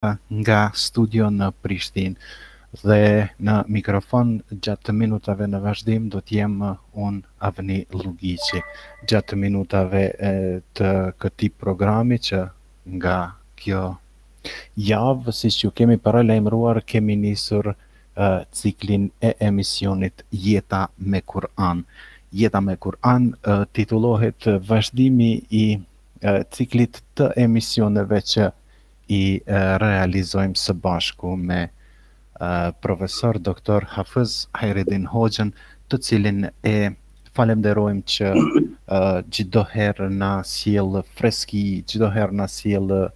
nga studio në Prishtinë dhe në mikrofon gjatë të minutave në vazhdim do të jem unë Avni Llugiçi. Gjatë minutave të këtij programi që nga kjo javë, siç ju kemi paralajmëruar, kemi nisur ciklin e emisionit Jeta me Kur'an. Jeta me Kur'an titullohet vazhdimi i ciklit të emisioneve që i realizojmë së bashku me profesor doktor Hafiz Hajreddin Hoxhën, të cilin e falenderojmë që çdo herë na sjell freski, çdo herë na sjell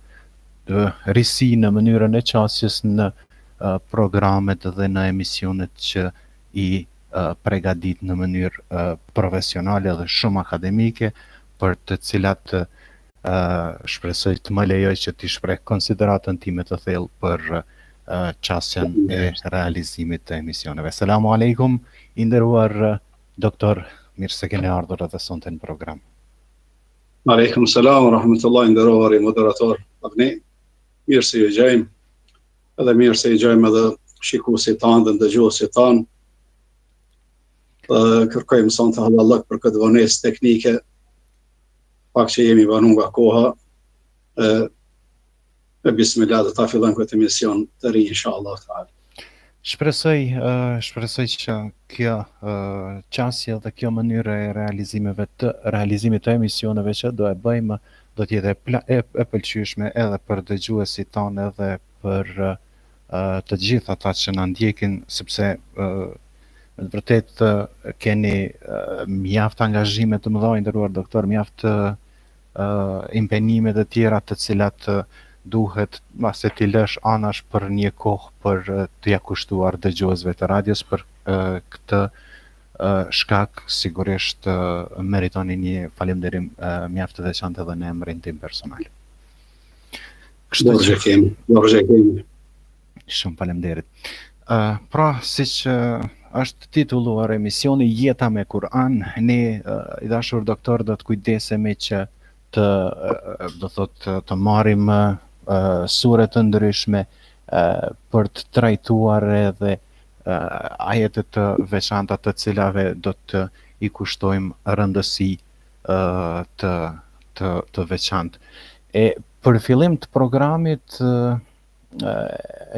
risi në mënyrën e qasjes në programet dhe në emisionet që i përgatit në mënyrë profesionale dhe shumë akademike, për të cilat shpresoj të më lejoj që t'i shpreh konsideratën time të thellë për qasjen e realizimit të emisioneve. Selamu alaikum, i nderuar doktor, mirë se keni ardhur edhe sonte në program. Aleikum selam, rahmetullahi, nderuar i moderator Avni. Mirë se ju gjejmë, edhe mirë se ju gjejmë edhe shikuesit tanë dhe ndëgjuesit tanë. Kërkojmë sonte hallallah për këtë vonesë teknike, pak që jemi vanu nga koha, e bismillah dhe ta fillojmë këtë emision të ri, inshallah ta'ala. Shpresoj që kjo qasje dhe kjo mënyrë e realizimit të emisioneve që do e bëjmë do t'jetë e pëlqyeshme edhe për dëgjuesit tanë edhe për të gjithë ata që na ndjekin, sepse në të vërtet keni mjaft angazhime të mëdha, nderuar doktor, mjaft impenime të tjera të cilat duhet mase t'i lësh anash për një kohë për t'ia kushtuar dëgjuesve të radios. Për këtë shkak sigurisht meritoni një falënderim mjaft të veçantë edhe në emrin tim personal. Kështu që kemi. Shumë faleminderit. Pra, siç është titulluar emisioni Jeta me Kur'an, ne i dashur doktor do të kujdesemi që të marrim sure të ndryshme për të trajtuar edhe ajete të veçanta të cilave do të i kushtojmë rëndësi të veçantë. E për fillim të programit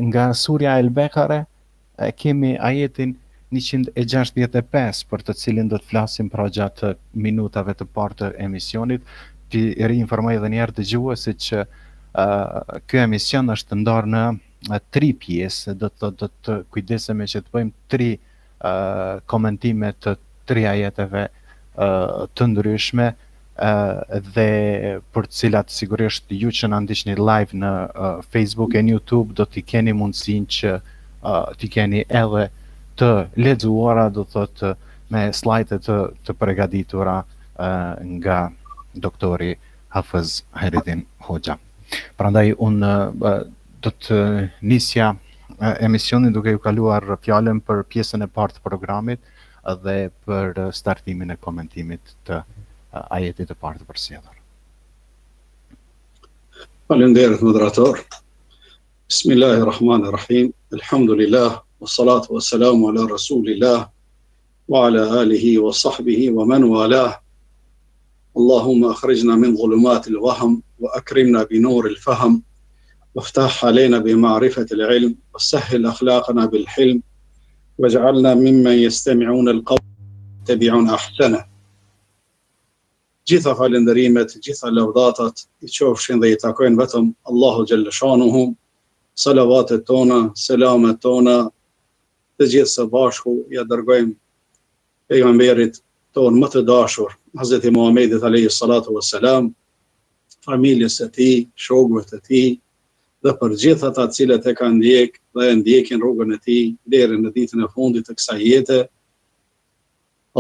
nga surja El-Bekare kemi ajetin 165 për të cilin do të flasim pra gjatë minutave të parë të emisionit. Ti rinformoj edhe një herë dëgjuesit që ky emision është ndarë në 3 pjesë, do të kujdesemi që të bëjmë 3 komentime të 3 ajeteve të ndryshme dhe për të cilat sigurisht ju që na ndiqni live në Facebook e në YouTube do t'i keni mundësinë që t'i keni edhe të lexuara, do thotë me slajde të përgatitura nga doktori Hafiz Hajreddin Hoxha. Prandaj unë do të nisja emisionin duke ju kaluar fjalën për pjesën e parë të programit dhe për startimin e komentimit të ajetit të parë të përsëritur. Faleminderit moderator. Bismillahirrahmanirrahim. Alhamdulillah wassalatu wassalamu ala rasulillah wa ala alihi wa sahbihi wa man walah. اللهم أخرجنا من ظلمات الوهم وأكرمنا بنور الفهم وافتح علينا بمعرفة العلم وسهل أخلاقنا بالحلم واجعلنا ممن يستمعون القول يتبعون أحسنه. Gjitha falënderimet, gjitha lavdatat i qofshin dhe i takojnë vetëm Allahu xhalla shanuhu. Salavatet tona, selamet tona, të gjithë së bashku ja dërgojmë pejgamberit tonë më të dashur, Hazreti Muhamedit alayhi salatu wassalam, familjes së tij, shokëve të tij dhe për gjithë ata të cilët e kanë ndjek dhe ndjekin rrugën e tij deri në ditën e fundit të kësaj jete.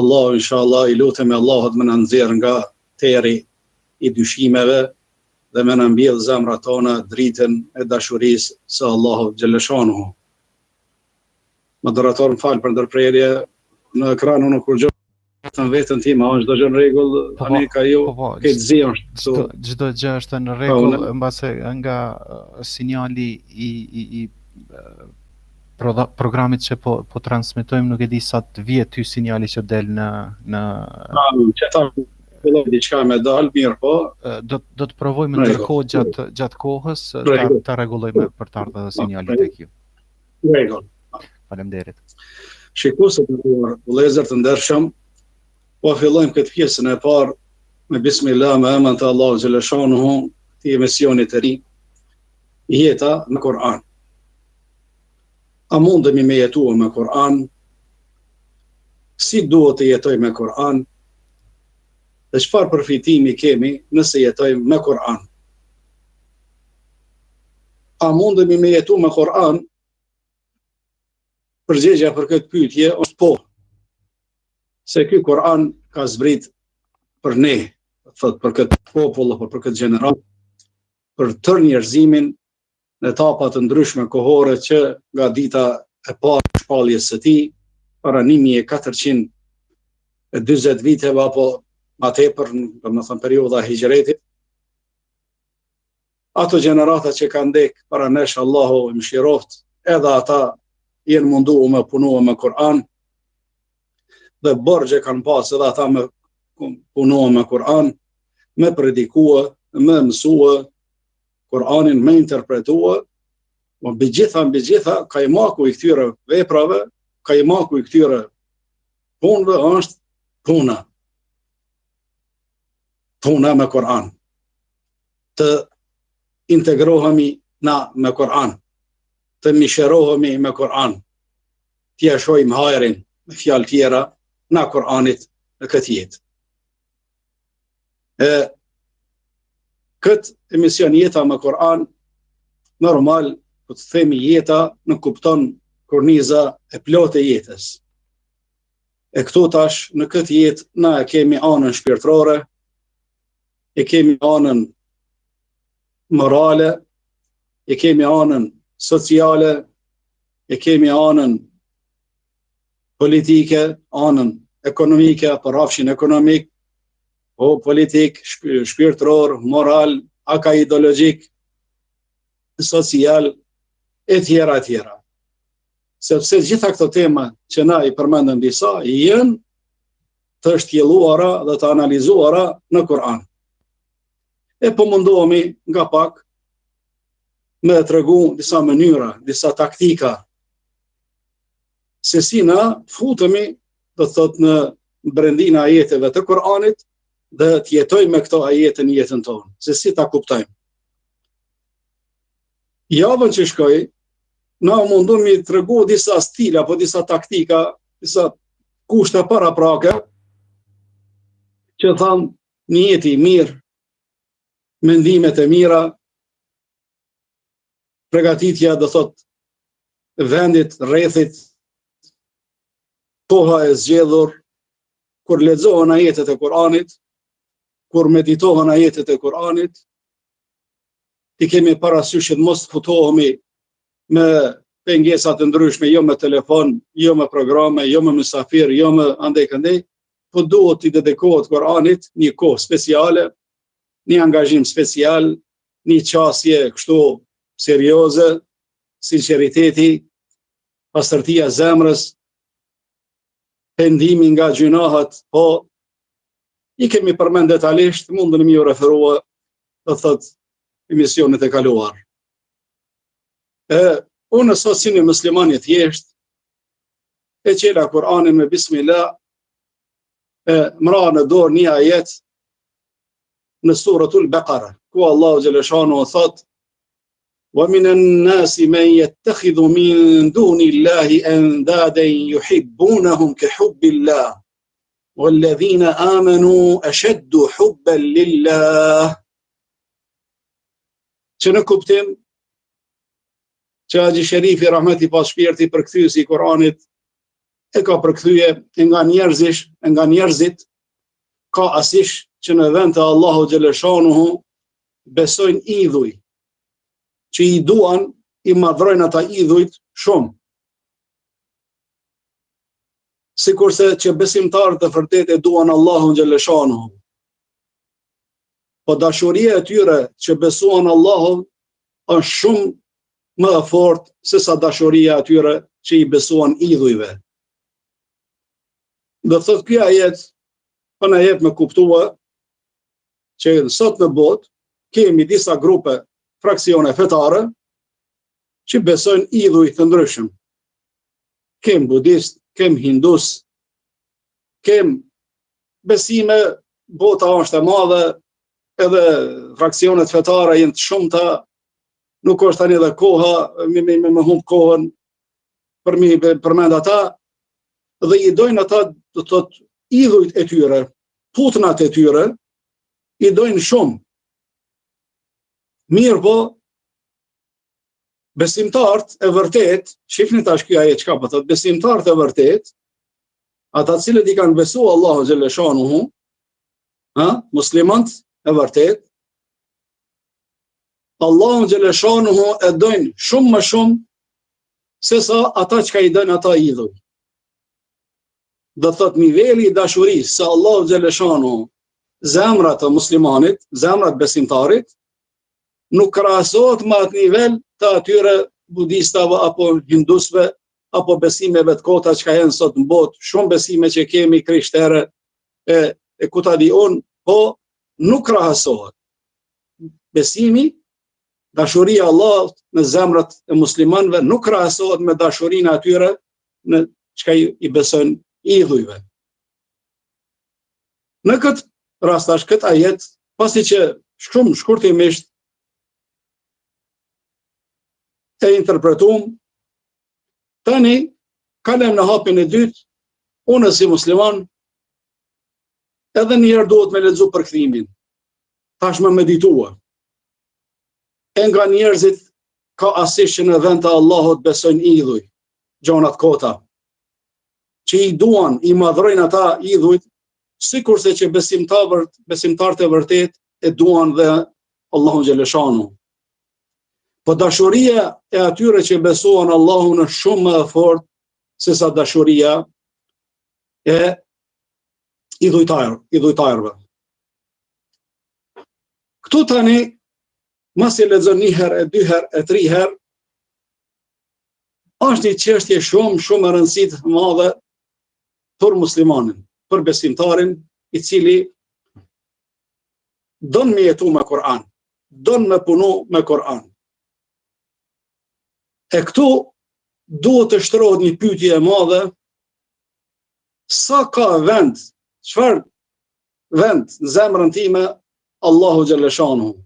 Allahu inshallah i lutemi Allahut më na nxjerr nga teri i dyshimeve dhe më na mbjell zemrat tona dritën e dashurisë së Allahut xhalla shanuhu. Moderator, më fal për ndërprerje, në ekranin nuk kur gjë vetën vetën time, a është çdo gjë në rregull, tani ka jo, këtë zi është. Çdo gjë është në rregull, mbase nga sinjali i programit që po transmetojmë, nuk e di sa të vjet ty sinjali që del në që ta filloj diçka me dal, mirë po. Do të provojmë ndërkohë gjatë kohës ta rregullojmë për të ardhur sinjali tek ju. Rregull. Faleminderit. Shikues të vëllezër të ndershëm, po fillojmë këtë pjesën e parë me bismillah, me emrin të Allahut xhaleshanuhu, këtij emisioni të ri, jeta me Kur'an. A mundemi me jetua me Kur'an? Si duhet të jetoj me Kur'an? Dhe çfarë përfitimi kemi nëse jetojmë me Kur'an? A mundemi me jetu me Kur'an? Përgjigjja për këtë pyetje është po. Se ky Kur'an ka zbrit për ne, thot për këtë popull, për këtë gjenerat, për tërë njerëzimin në etapa të ndryshme kohore që nga dita e parë e shpalljes së tij, para 1440 viteve apo më tepër, domethënë periudha e hijretit. Ato gjenerata që kanë ndek para nesh, Allahu i mëshiroft, edhe ata jenë mundu me punua me Kur'an, dhe borxhe kanë pas edhe ata me punua me Kur'an, me predikua, me mësua Kur'anin, me interpretua, mbi gjitha kajmaku i këtyre veprave, kajmaku i këtyre punëve është puna me Kur'an. Të integrohemi na me Kur'an, të misherohemi me Kur'an, t'ia shohim hajrin me fjalë tjera na Kur'anit në këtë jetë. Këtë emision jeta me Kur'an, normal, po të themi jeta, në kupton korniza e plotë e jetës. E këtu tash, në këtë jetë, na e kemi anën shpirtërore, e kemi anën morale, e kemi anën sociale, e kemi anën politike, anën ekonomike, për rafshin ekonomik, o politik, shpirtëror, moral, aka ideologjik, social, e tjera. Sepse gjitha këto tema që na i përmendëm disa, jenë të shtjelluara dhe të analizuara në Kur'an. E po mundohemi nga pak me tregu disa mënyra, disa taktika, se si na futemi, do të thot, në brendina ajeteve të Kur'anit, dhe të jetojmë me këto ajete në jetën tonë, se si ta kuptojmë. Javën që shkoj, na mundumi të tregu disa stila, apo disa taktika, disa kushte paraprake, që thamë një jetë i mirë, mendimet e mira, pregatitja, do thot, vendit, rrethit, koha e zgjedhur, kur lexohen ajetet e Kur'anit, kur meditohen ajetet e Kur'anit, ti kemi parasysh që mos futohemi me pengesat të ndryshme, jo me telefon, jo me programe, jo me mysafir, jo me andej, po duhet t'i dedikohet Kur'anit një kohë speciale, një angazhim special, një qasje kështu serioze, sinqeriteti, pastërtia zemrës, pendimi nga gjunahat, po i kemi përmend detajisht, mundën mi u referua, do thot, emisionit e kaluar. Unë sot si një muslimani thjesht, e qela Kur'anin me bismillah, mra në dorë një ajet në suratul Baqara, ku Allahu xhaleshanu thot: وَمِنَ النَّاسِ مَنْ يَتَّخِذُ مِنْ دُونِ اللَّهِ أَنْدَادًا يُحِبُّونَهُمْ كَحُبِّ اللَّهِ وَالَّذِينَ آمَنُوا أَشَدُّ حُبًّا لِلَّهِ. Që në kuptim, që Haxhi Sherifi rahmeti pas shpirti përkthyesi i Kur'anit e ka përkthyje nga njerëzit, ka asish që në vend të Allahu xhaleshanuhu besojnë idhuj, që i duan, i madhrojnë ata idhujt shumë. sikurse që besimtarët e vërtet e duan Allahun xhaleshanuhu. Po dashuria e tyre që besuan Allahun është shumë më e fortë se sa dashuria e tyre që i besuan idhujve. Do thotë ky ajet po na jep me kuptua që sot në botë kemi disa grupe, fraksione fetare që besojnë idhuj të ndryshëm. Kem budist, kem hindus, kem besime, bota është e madhe, edhe fraksionet fetare jenë të shumta, nuk është tani edhe koha, me humb kohën për mi përmend ata, dhe i dojnë ata, do të thotë, idhujt e tyre, putnat e tyre, i dojnë shumë. Mirë po, besimtarët e vërtet, shifni tash ky ajet çka po thotë, besimtarët e vërtet, ata cilët i kanë besuar Allahu xhaleshanuhu, muslimanët e vërtet, Allahu xhaleshanuhu e dojnë shumë më shumë se sa ata çka i dojnë ata idhuj. Do thotë niveli i dashurisë se Allahu xhaleshanuhu zemrat e muslimanit, zemrat besimtarit, nuk krahasohet me atë nivel të atyre budistave apo hindusve apo besimeve të kota që janë sot në botë, shumë besime që kemi krishtere e ku ta di unë, po nuk krahasohet. Besimi, dashuria e Allahut në zemrat e muslimanëve nuk krahasohet me dashurinë atyre në çka i besojnë idhujve. Në këtë rast tash këtë ajet, pasi që shumë shkurtimisht e interpretuam, tani kalem në hapin e dytë, unë si musliman, edhe njerë duhet me lexu përkthimin, tash me meditua. E nga njerëzit ka asisht që në vend të Allahut besojnë idhuj, gjonat kota, që i duan, i madhrojnë ata idhujt, sikurse që besimtarët e vërtet e duan dhe Allahun xhaleshanuhu. Po dashuria e atyre që besuan Allahun është shumë më e fortë se sa dashuria e idhujtarëve. Këtu tani, mas e lexon një herë, e dy herë, e tri herë, është një çështje shumë e rëndësishme e madhe për muslimanin, për besimtarin i cili don me jetu me Kur'an, don me punu me Kur'an. E këtu duhet të shtrohet një pyetje e madhe, sa ka vend, çfarë vend në zemrën time Allahu xhaleshanuhu.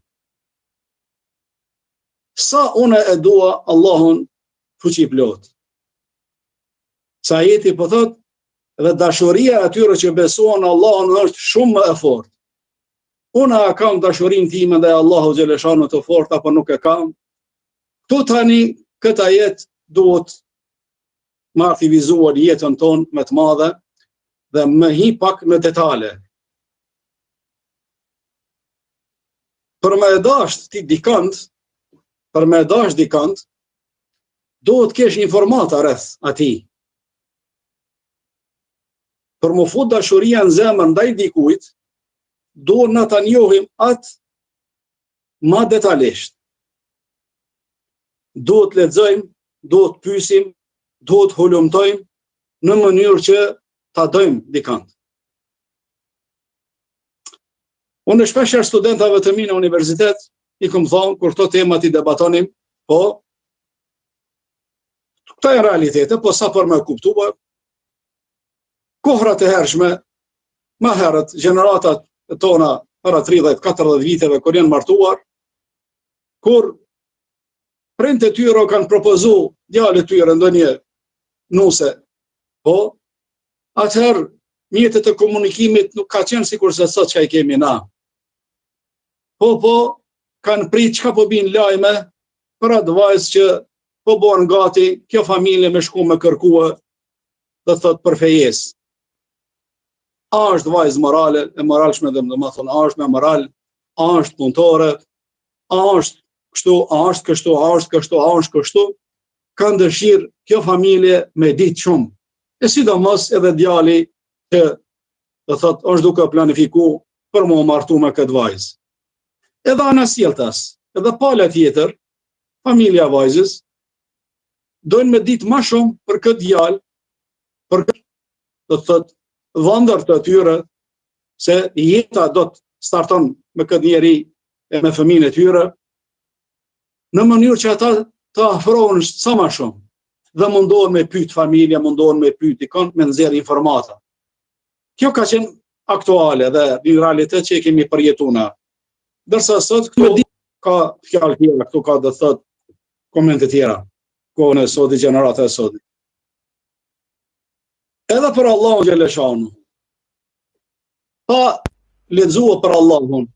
Sa unë e dua Allahun fuqi plot. Sa ajeti po thot, dhe dashuria atyre që besuan Allahun është shumë më e fortë. Unë a kam dashurinë time dhe Allahu xhaleshanuhu të fortë apo nuk e kam? Këtu tani këtë ajet duhet më aktivizuar jetën tonë me të madhe dhe më hi pak në detale. Për me dash ti dikant, duhet kesh informata rreth atij. Për më fut dashuria në zemër ndaj dikujt, duhet na ta njohim atë më detajisht. Duhet lexojmë, duhet pyesim, duhet hulumtojmë në mënyrë që ta dojmë dikant. Unë shpesh studentave të mi në universitet i kam thonë kur këto temat i debatonim, po këto janë realitete, po sa për me kuptuar, kohrat e hershme, më herët, gjeneratat tona para 30-40 viteve kur janë martuar, kur prindët e tyre kanë propozu djalët e tyre ndonjë nuse, po atëherë mjetet e komunikimit nuk ka qenë sikur se sot që i kemi na. Po, kanë prit çka po bin lajme për atë vajzë që po bën gati, kjo familje me shku me kërkua, dhe thot për fejes. A është vajzë morale, e moralshme dhe më thonë, a është me moral, a është punëtore, a është kështu, a është kështu, a është kështu, a është kështu, kanë dëshirë kjo familje me ditë shumë, E sidomos edhe djali që do thot është duke planifiku për mu martu me këtë vajzë. Edhe ana sjelltas, edhe pala tjetër, familja vajzës, dojnë me ditë më shumë për këtë djalë, për këtë, do të thot, vëndër të tyre, se jeta do të starton me këtë njeri e me fëmijën e tyre, në mënyrë që ata të afrohen sa më shumë, dhe mundohen me pyet familja, mundohen me pyet ikon, me nxjerr informata. Kjo ka qenë aktuale dhe një realitet që e kemi përjetuar na. Dërsa sot këtu ka fjalë tjera, këtu ka do të thot komente tjera, kohën e sotit, gjenerata e sotit. Edhe për Allahun xhaleshanu, pa lexuar për Allahun,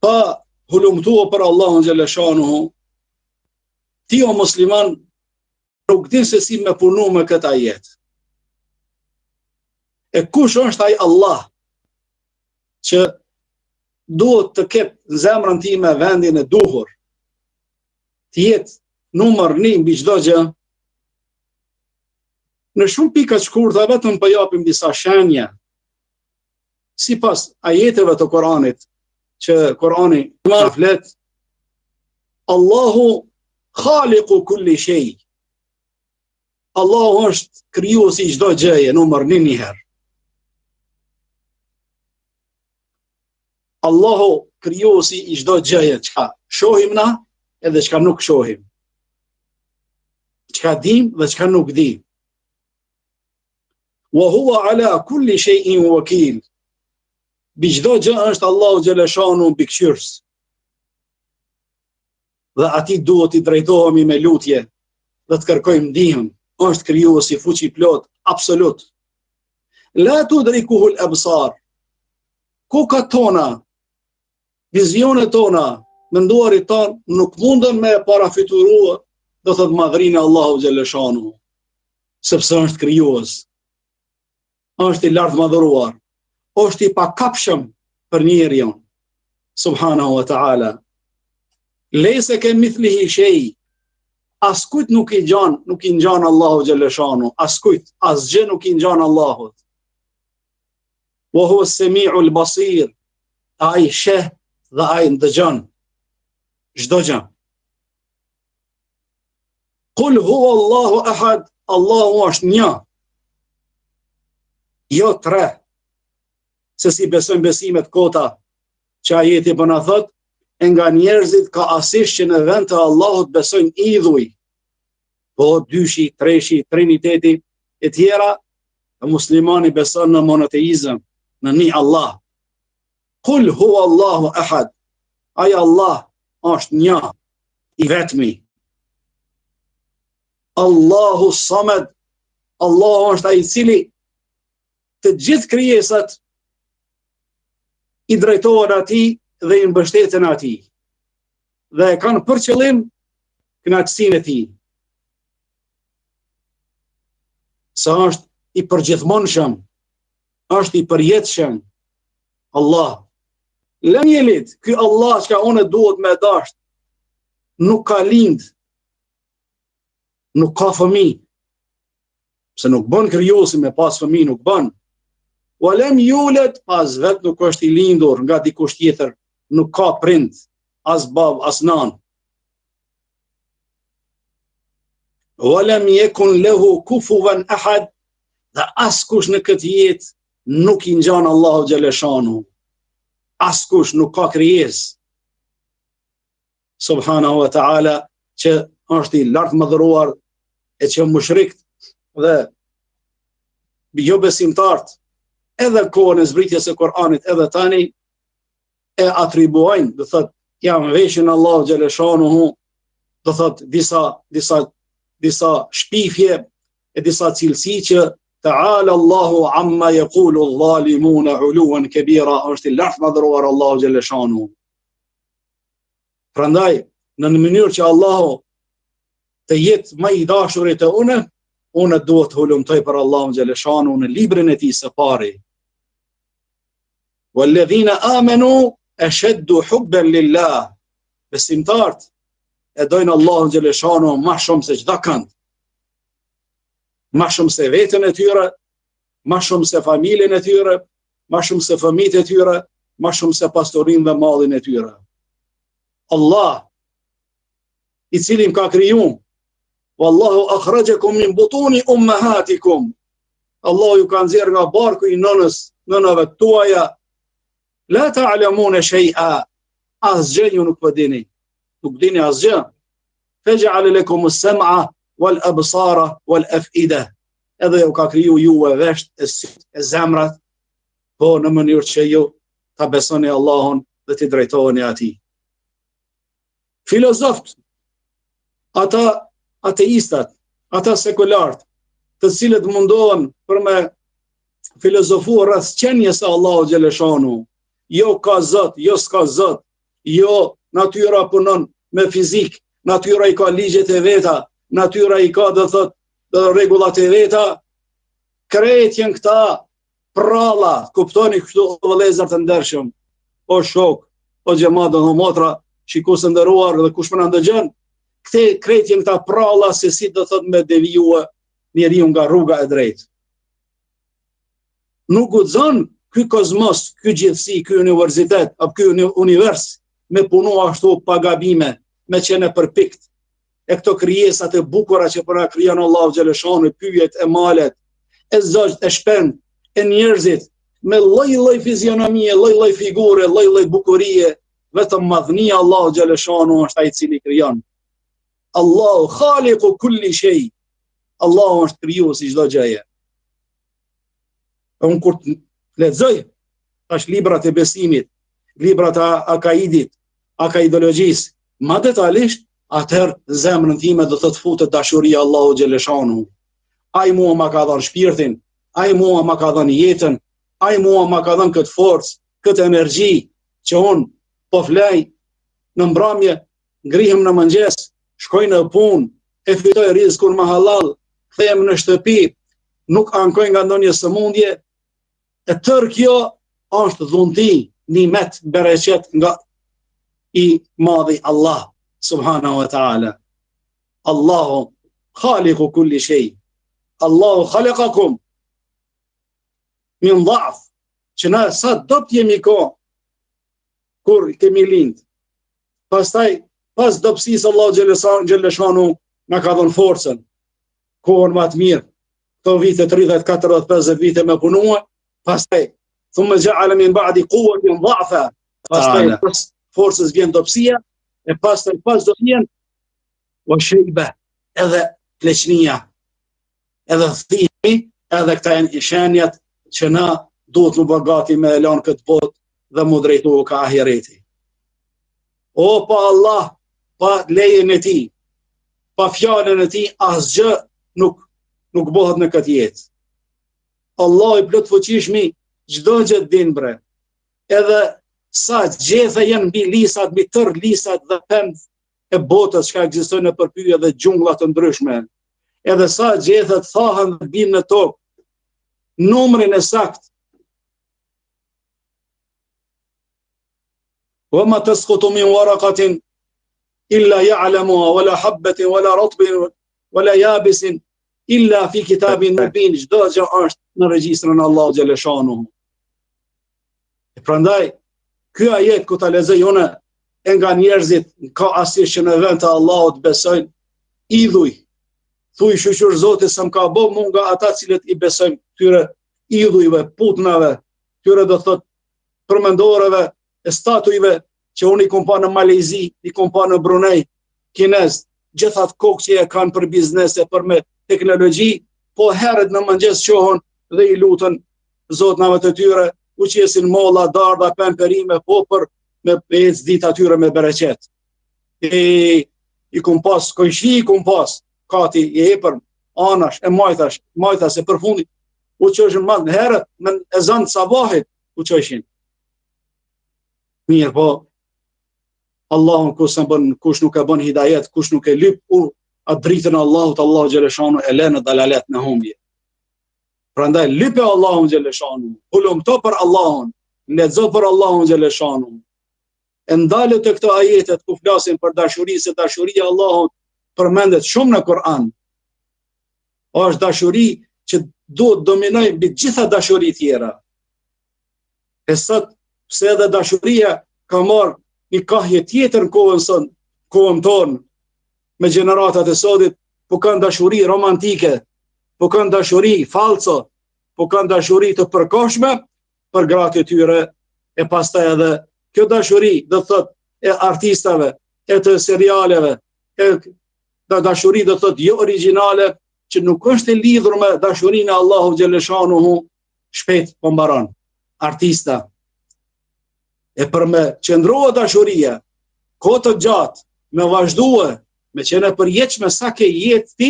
pa hulumtuar për Allahun xhaleshanu, ti o musliman nuk din se si me punu me këtë ajet. E kush është ai Allah që duhet të ketë në zemrën time vendin e duhur, të jetë numër 1 mbi çdo gjë. Në shumë pika të shkurta vetëm po japim disa shenja sipas ajeteve të Kuranit, që Kurani na flet Allahu khaliqu kulli shay. Allahu është krijuesi i çdo gjëje, numër 1 një herë. Allahu krijuesi i çdo gjëje, çka shohim na edhe çka nuk shohim. Çka dim dhe çka nuk dim. Wa huwa ala kulli shay'in wakil. Bi çdo gjë është Allahu xhaleshanu mbikëqyrës. Dhe atij duhet i drejtohemi me lutje dhe të kërkojmë ndihmë. Është krijuesi fuqi plot, absolut. La tudrikuhu al-absar. Kokat tona, vizionet tona, menduarit ton nuk mundën me parafituar, do thot madhrinë e Allahu xhaleshanu, sepse është krijues. Është i lartë madhëruar, është i pakapshëm për njeriu. Subhanahu wa ta'ala. Lejse ke mithlihi shay. Askujt nuk i ngjan Allahu xhaleshanu, askujt, asgjë nuk i ngjan Allahut. Wa huwa as-sami'u al-basir. Ai sheh dhe ai ndëgjon çdo gjë. Qul huwa Allahu ahad. Allahu është një. Jo 3. Se si besojnë besimet kota që ajeti po na thot, e nga njerëzit ka asisht që në vend të Allahut besojnë idhuj, po 2-shi, 3-shi, triniteti e tjera, e muslimani beson në monoteizëm, në një Allah. Qul huwa Allahu ahad. Ai Allah është një, i vetmi. Allahu samad. Allahu është ai i cili të gjithë krijesat i drejtohen atij dhe i mbështeten atij. Dhe e kanë për qëllim kënaqësinë e tij. Sa është i përgjithmonshëm, është i përjetshëm. Allah. Lem jelit, ky Allah që unë duhet me dasht, nuk ka lind, nuk ka fëmijë. Se nuk bën krijuesi me pas fëmijë, nuk bën. Walem yulet, pas vet nuk është i lindur nga dikush tjetër, nuk ka prind, as bab, as nan. Walem yekun lahu kufuwan ahad, dhe askush në këtë jetë nuk i ngjan Allahu xhaleshanu. Askush nuk ka krijesë. Subhanahu wa ta'ala, që është i lartë mëdhëruar, e që mushrikt dhe jo besimtarët, edhe kohën e zbritjes së Kur'anit, edhe tani e atribuojnë, do thot, jam veshin Allahu xhaleshanu, do thot disa shpifje e disa cilësi që ta'ala Allahu amma yaqulu adh-dhalimuna 'uluwan kabira, është i lartë madhëruar Allahu xhaleshanu. Prandaj, në mënyrë që Allahu të jetë më i dashurit e unë duhet të hulumtoj për Allahun xhaleshanu në librin e tij së pari. Walladhina amanu ashaddu hubban lillah. Besimtarët e dojnë Allahun xhaleshanu më shumë se çdo kënd. ma shumë se vetën e tyre, ma shumë se familjen e tyre, ma shumë se fëmijët e tyre, ma shumë se pastorin dhe mallin e tyre. Allah, i cili më ka kriju, wallahu akhrajakum min butuni ummahatikum. Allah ju ka nxjerr nga barku i nënave tuaja. La ta'lamuna shay'a. Asgjë ju nuk dini. Nuk dini asgjë. Fej'al lakum as-sam'a wal absara wal af'ida. Edhe ju ka kriju juve vesht e zemrat, po në mënyrë që ju ta besoni Allahun dhe t'i drejtoheni atij. Filozofët, ata ateistat, ata sekularët, të cilët mundohen për me filozofu rreth qenies së Allahu xhaleshanu, jo ka Zot, jo s'ka Zot, jo natyra punon me fizik, natyra i ka ligjet e veta, natyra i ka do thot rregullat e veta, krejt janë këta pralla, kuptoni kështu vëllezër të ndershëm, o shok, o xhamat dhe motra, shikues të nderuar dhe kush më na ndëgjon, këte krejt janë këta pralla se si do thot me devijua njeriu nga rruga e drejtë. Nuk guxon ky kozmos, ky gjithësi, ky universitet, apo ky univers me punu ashtu pa gabime, me qenë përpikt. E këto krijesat e bukura që për na krijon Allahu xhaleshanu, pyjet e malet, e zogjt e shpend, e njerëzit me lloj-lloj fizionomie, lloj-lloj figure, lloj-lloj bukurie, vetëm madhnia Allahu xhaleshanu është ai i cili krijon. Allahu khaliqu kulli shay. Allahu është krijuesi çdo gjëje. Unë kur lexoj tash librat e besimit, librat e akaidit, akaidologjisë, ma detajisht, atëherë zemrën time do të futet dashuria Allahu xhaleshanu. Ai mua ma ka dhënë shpirtin, ai mua ma ka dhënë jetën, ai mua ma ka dhënë këtë forcë, këtë energji që unë po flej në mbrëmje, ngrihem në mëngjes, shkoj në punë, e fitoj rizikun me halal, kthehem në shtëpi, nuk ankoj nga ndonjë sëmundje, e tërë kjo është dhunti, nimet, bereqet nga i madhi Allah, subhanahu wa ta'ala. Allahu khaliqu kulli shay. Allahu khalaqakum min dha'f. Që na sa do të jemi kur kemi lind. Pastaj, pas dobësisë Allahu xhaleshanu na ka dhënë forcën, kohën më të mirë, këto vite 30, 40, 50 vite me punua, pastaj thumma ja'ala min ba'di quwwatin dha'fa. Pastaj forcës vjen dobësia, e pastaj pas do vjen wa shayba, edhe pleqnia, edhe thimi, edhe këta janë shenjat që na duhet në bagati me elan këtë botë dhe mu drejtu ka ahireti. O pa Allah, pa lejen e ti, pa fjallën e ti, asgjë nuk bëhet në këtë jetë. Allah i plot fuqishmi, çdo gjë din bre. Edhe sa gjethe janë mbi lisat, mbi tërë lisat dhe pemë e botës që ka ekzistojnë në përpyje dhe gjunglat të ndryshme. Edhe sa gjethet thahen dhe binë në tokë, numrin e sakt. وما تسقط من ورقة إلا يعلمها ولا حبة ولا رطب ولا يابس إلا في كتاب مبين. Çdo gjë është në regjistrin e Allahu xhaleshanu. Prandaj ky ajet ku ta lexoj unë e nga njerëzit ka asnjë që në vend të Allahut besojnë, idhuj. Thuaj shoqër Zoti sa më ka bë mua nga ata cilët i besojnë këtyre idhujve, putnave, këtyre do thot përmendorëve, e statujve që unë i kom pa në Malezi, i kom pa në Brunei, kinez, gjithat kokë që e kanë për biznese, për me teknologji, po herët në mëngjes qohon dhe i lutën zotnave të tyre, u qesin molla, darda, pemperime, popër, me ecë ditë atyre me bereqet. I kom pas, kojshi i kom pas, kati i epër, anash, e majtas e përfundit, u qëshin madhë herët, në ezan të sabahit, u qëshin. Mirë po, Allahun kush nuk e bën hidajet, kush nuk e lyp atë dritën e Allahut, Allahu xhaleshanu e lë në dalalet në humbje. Prandaj lype Allahun xhaleshanu, ulumto për Allahun, lexo për Allahun xhaleshanu. E ndalë të këto ajetet ku flasin për dashurisë, dashuria e Allahut përmendet shumë në Kur'an. është dashuri që duhet dominoj mbi gjitha dashuri tjera. E sot, pse edhe dashuria ka marrë një kahje tjetër në kohën tonë, me gjeneratat e sotit, po kanë dashuri romantike, po kanë dashuri falco, po kanë dashuri të përkohshme për gratë e tyre, e pastaj edhe kjo dashuri, do thot, e artistave, e të serialeve, e dashuri, do thot, jo origjinale, që nuk është e lidhur me dashurinë e Allahu xhaleshanuhu, shpejt po mbaron. Artista. E për me qëndrua dashuria, kohë të gjatë, me vazhdue, me qenë e përjetshme sa ke jetë ti,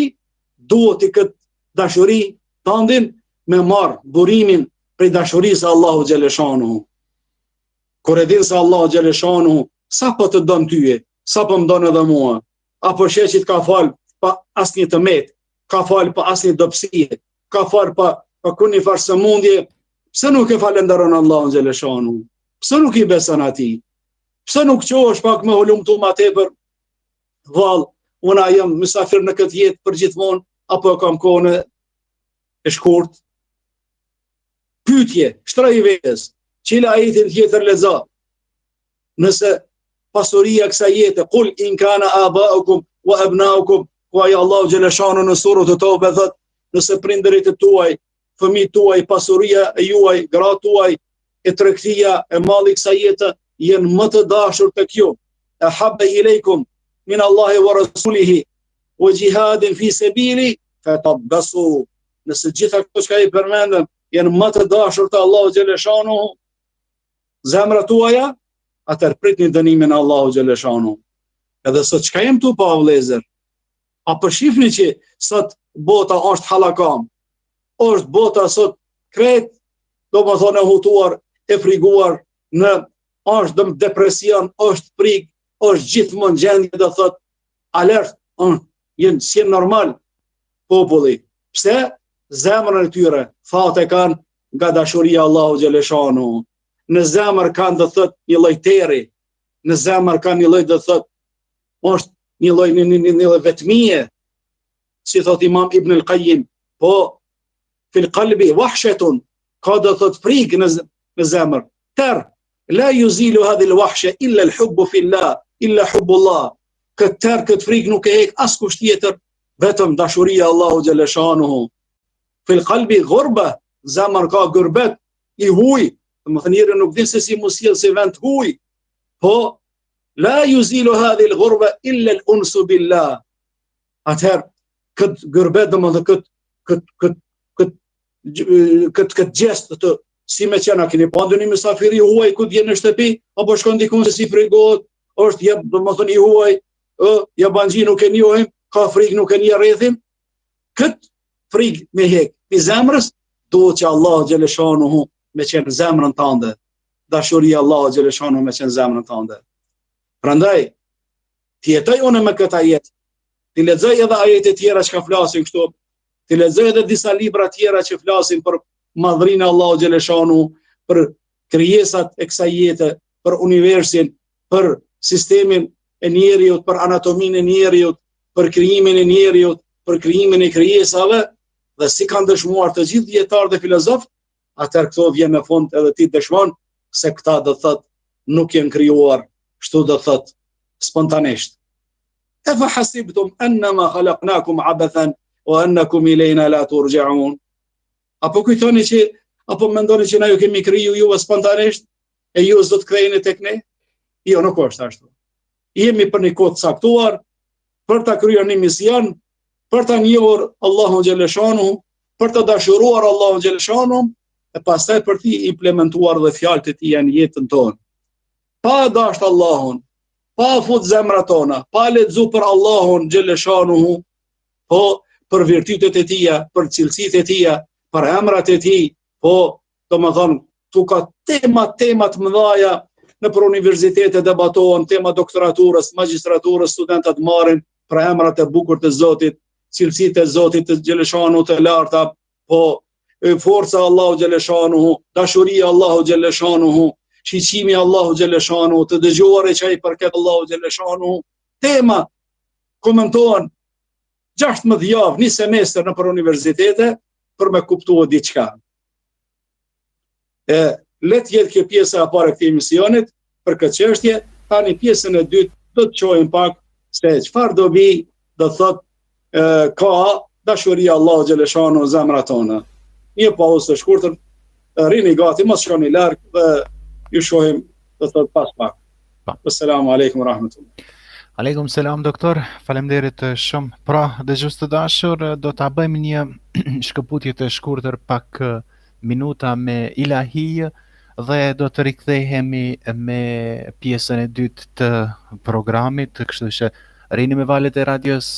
duhet i këtë dashuri tëndin me marë burimin prej dashurisë Allahu xhaleshanuhu. Kur e din se Allahu xhaleshanuhu sa po të don tyje, sa po më don edhe mua, apo sheqit ka fal pa asnjë tëmet, ka fal pa asnjë dobësie, ka fal pa kuni farë sëmundje, pse nuk e falenderon Allahun xhaleshanuhu? Pse nuk i beson atij? Pse nuk qohesh pak me hulumtu ma tepër? Vallë, una jam mysafir në këtë jetë për gjithmonë, apo kam kohën e shkurt? Pyetje, shtroj vetes, cila ajetin tjetër lexo? Nëse pasuria kësaj jete, qul in kana abaukum wa abnaukum, ku ai Allahu xhaleshanu në surën Toba thot, nëse prindërit e tuaj, fëmijët tuaj, pasuria e juaj, gratë tuaj, e tregtia e malli kësaj jete janë më të dashur tek ju, e habbe ilejkum min Allahi wa rasulihi wa jihadin fi sabili fatabbasu. Nëse gjitha këto që i përmendëm janë më të dashur te Allahu xhaleshanuhu, zemrat tuaja, atëherë pritni dënimin e Allahu xhaleshanuhu. Edhe sot çka jem tu pa vëllezër? Apo shifni që sot bota është hallakam, është bota sot krejt, do më thonë e hutuar, e friguar, është dëm depresion, është frik, është gjithmonë gjendje, do thot, alert, si jenë normal populli. Pse? Zemrën e tyre, fate kanë nga dashuria Allahu xhaleshanuhu. Në zemër kanë, do thot, një lloj teri, në zemër kanë një lloj, do thot, është një lloj vetmie, si thot Imam Ibn al-Qayyim, po fil qalbi wahshatun, ka do thot frikë në zemër. La yuzilu hadhihi al-wahsha illa al-hubbu fillah, illa hubbullah. Këtë frikë nuk e hek askush tjetër, vetëm dashuria Allahu xhaleshanuhu. Fil qalbi ghurba, zemër ka gurbet, i huj, do të thonë njeriu nuk din se si mos sjell se vend huj. Po la yuzilu hadhihi al-ghurba illa al-unsu billah. Atëherë këtë gurbet, do të thonë këtë gjest të si me qena keni pandu një mysafiri huaj ku t'je në shtëpi, apo shkon dikun se si frigohet, është jep, do më thënë i huaj, ja banxhi nuk e njohim, ka frikë nuk e një rrethim. Këtë frikë me hek, i zemrës, duhet që Allah xhaleshanuhu me qenë zemrën tënde, dashuria Allah xhaleshanuhu me qenë zemrën tënde. Prandaj, ti jetoj unë me këtë ajet, ti lexoj edhe ajete tjera që ka flasin kështu, ti lexoj edhe disa libra tjera që flasin për madhrinë Allahu xhaleshanuhu, për krijesat e kësaj jete, për universin, për sistemin e njeriut, për anatominë e njeriut, për krijimin e njeriut, për krijimin e krijesave, dhe si kanë dëshmuar të gjithë dietarë dhe filozofë, atëherë këto vjen në fund edhe ti dëshmon se këta do thot nuk janë krijuar, kështu do thot spontanisht. Afa hasibtum annama khalaqnakum abathan wa annakum ilayna la turja'un. Apo kujtoni që, apo mendoni që na ju kemi kriju ju spontanisht, e ju do të ktheheni tek ne? Jo, nuk është ashtu. Jemi për një kohë të caktuar, për ta kryer një mision, për ta njohur Allahun xhaleshanuhu, për ta dashuruar Allahun xhaleshanuhu, e pastaj për të implementuar dhe fjalët e tij në jetën tonë. Pa dashur Allahun, pa fut zemrat tona, pa lexuar për Allahun xhaleshanuhu, po për virtytet e tija, për cilësitë e tija, për emrat e tij, po, domethënë, tu ka tema të mëdha në për universitete debatohen, tema doktoraturës, magjistraturës, studentët marrin për emrat e bukur të Zotit, cilësitë e Zotit të xhaleshanuhu të larta, po forca Allahu xhaleshanuhu, dashuria Allahu xhaleshanuhu, shiqimi Allahu xhaleshanuhu, të dëgjuar e çaj përket Allahu xhaleshanuhu, tema komentohen 16 javë, një semestër në për universitete, për me kuptuar diçka. Let jetë kjo pjesa e parë e këtij misionit për këtë çështje, tani pjesën e dytë do të çojmë pak se çfarë do vi, do thotë ka dashuria Allahu xhaleshanu në zemrat tona. Një pauzë të shkurtër, rini gati, mos shkoni larg dhe ju shohim do thotë pas pak. Assalamu alaikum wa rahmatullah. Aleikum selam doktor, faleminderit shumë. Pra, dëgjues të dashur, do ta bëjmë një shkëputje të shkurtër pak minuta me ilahi dhe do të rikthehemi me pjesën e dytë të programit, kështu që rini me valët e radios